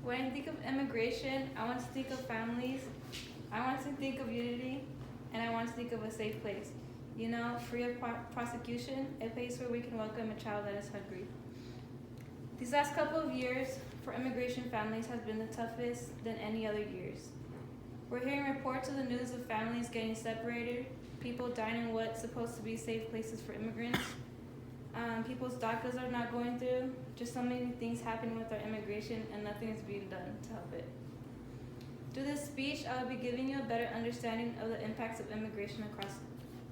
When I think of immigration, I want to think of families, I want to think of unity, and I want to think of a safe place. You know, free of prosecution, a place where we can welcome a child that is hungry. These last couple of years for immigration families has been the toughest than any other years. We're hearing reports of the news of families getting separated, people dying in what's supposed to be safe places for immigrants. People's DACAs are not going through. Just so many things happening with our immigration, and nothing is being done to help it. Through this speech, I will be giving you a better understanding of the impacts of immigration across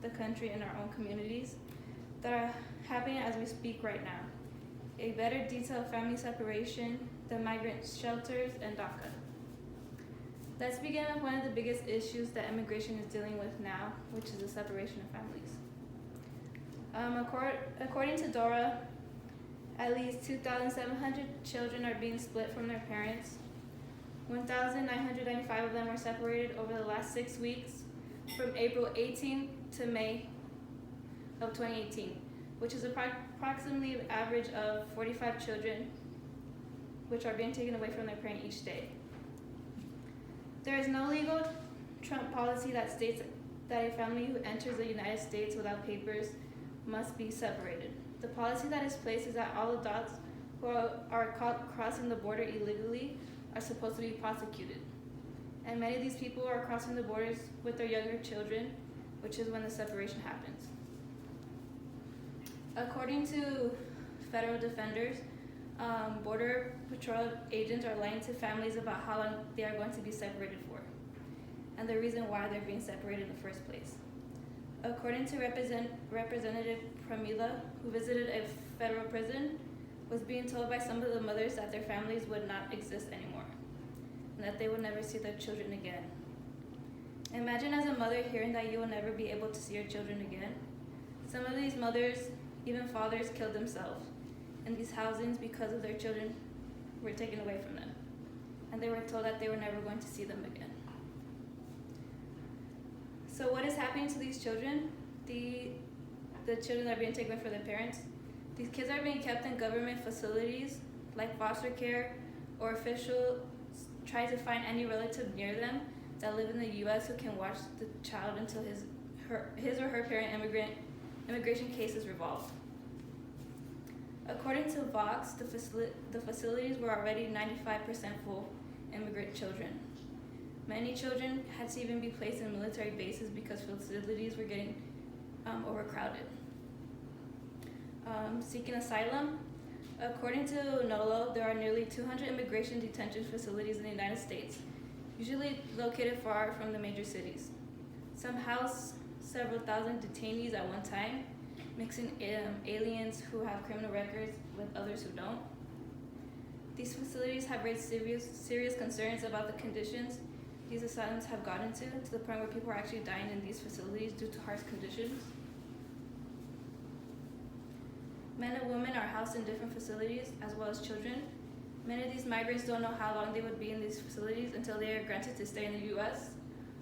the country and our own communities that are happening as we speak right now. A better detail of family separation, the migrant shelters, and DACA. Let's begin with one of the biggest issues that immigration is dealing with now, which is the separation of families. According to DORA, at least 2,700 children are being split from their parents. 1,995 of them were separated over the last 6 weeks, from April 18 to May of 2018, which is approximately an average of 45 children, which are being taken away from their parent each day. There is no legal Trump policy that states that a family who enters the United States without papers must be separated. The policy that is placed is that all adults who are caught crossing the border illegally are supposed to be prosecuted. And many of these people are crossing the borders with their younger children, which is when the separation happens. According to federal defenders, Border Patrol agents are lying to families about how long they are going to be separated for, and the reason why they're being separated in the first place. According to Representative Pramila, who visited a federal prison, was being told by some of the mothers that their families would not exist anymore, and that they would never see their children again. Imagine as a mother hearing that you will never be able to see your children again. Some of these mothers, even fathers, killed themselves in these housings because of their children were taken away from them, and they were told that they were never going to see them again. So what is happening to these children? The children that are being taken away from their parents. These kids are being kept in government facilities like foster care, or officials try to find any relative near them that live in the U.S. who can watch the child until his or her parent immigration case is resolved. According to Vox, the facilities were already 95% full immigrant children. Many children had to even be placed in military bases because facilities were getting overcrowded. Seeking asylum, according to NOLO, there are nearly 200 immigration detention facilities in the United States, usually located far from the major cities. Some house several thousand detainees at one time, mixing aliens who have criminal records with others who don't. These facilities have raised serious concerns about the conditions these asylums have gotten to the point where people are actually dying in these facilities due to harsh conditions. Men and women are housed in different facilities, as well as children. Many of these migrants don't know how long they would be in these facilities until they are granted to stay in the U.S.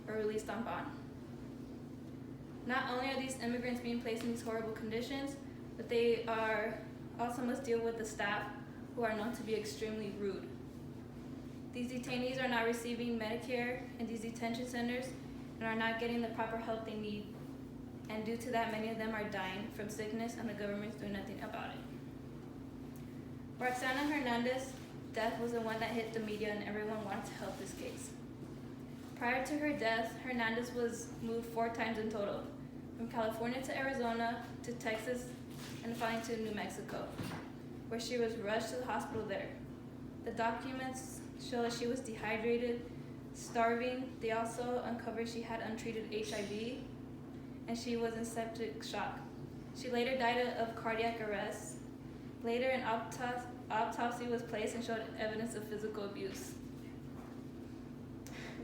or released on bond. Not only are these immigrants being placed in these horrible conditions, but they are also must deal with the staff who are known to be extremely rude. These detainees are not receiving Medicare in these detention centers and are not getting the proper help they need. And due to that, many of them are dying from sickness, and the government's doing nothing about it. Roxana Hernandez's death was the one that hit the media, and everyone wanted to help this case. Prior to her death, Hernandez was moved 4 times in total, from California to Arizona to Texas, and finally to New Mexico, where she was rushed to the hospital there. The documents show that she was dehydrated, starving. They also uncovered she had untreated HIV, and she was in septic shock. She later died of cardiac arrest. Later, an autopsy was placed and showed evidence of physical abuse.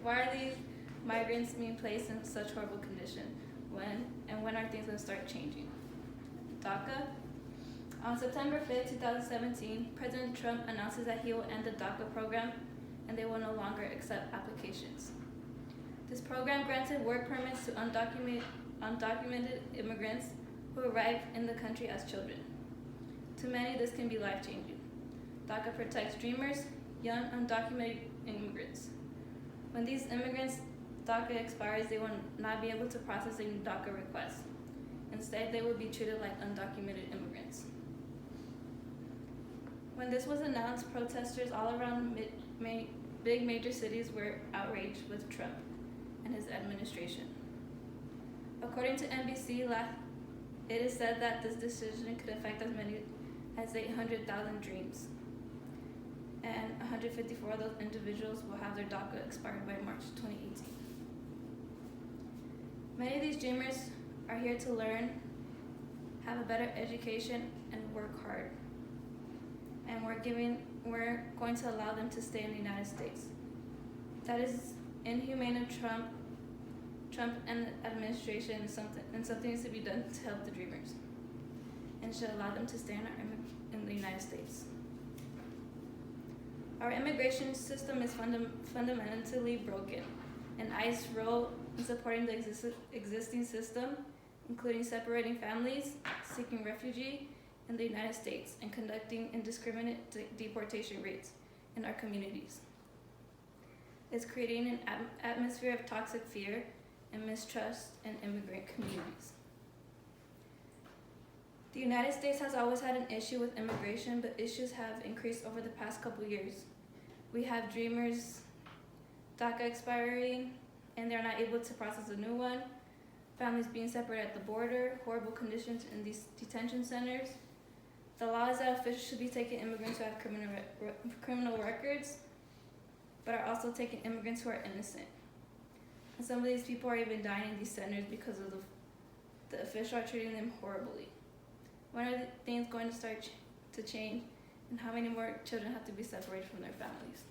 Why are these migrants being placed in such horrible condition? When are things going to start changing? DACA. On September 5th, 2017, President Trump announces that he will end the DACA program and they will no longer accept applications. This program granted work permits to undocumented immigrants who arrive in the country as children. To many, this can be life-changing. DACA protects dreamers, young undocumented immigrants. When these immigrants' DACA expires, they will not be able to process a new DACA request. Instead, they will be treated like undocumented immigrants. When this was announced, protesters all around big major cities were outraged with Trump and his administration. According to NBC, it is said that this decision could affect as many as 800,000 dreams, and 154 of those individuals will have their DACA expired by March 2018. Many of these dreamers are here to learn, have a better education, and work hard. And we're going to allow them to stay in the United States. That is inhumane of Trump and the administration, and something needs to be done to help the dreamers, and should allow them to stay in the United States. Our immigration system is fundamentally broken, and ICE's role in supporting the existing system, including separating families, seeking refugee in the United States, and conducting indiscriminate deportation rates in our communities, is creating an atmosphere of toxic fear and mistrust in immigrant communities. The United States has always had an issue with immigration, but issues have increased over the past couple years. We have dreamers DACA expiring, and they're not able to process a new one, families being separated at the border, horrible conditions in these detention centers. The law is that officials should be taking immigrants who have criminal records, but are also taking immigrants who are innocent. And some of these people are even dying in these centers because of the officials are treating them horribly. When are things going to start to change, and how many more children have to be separated from their families?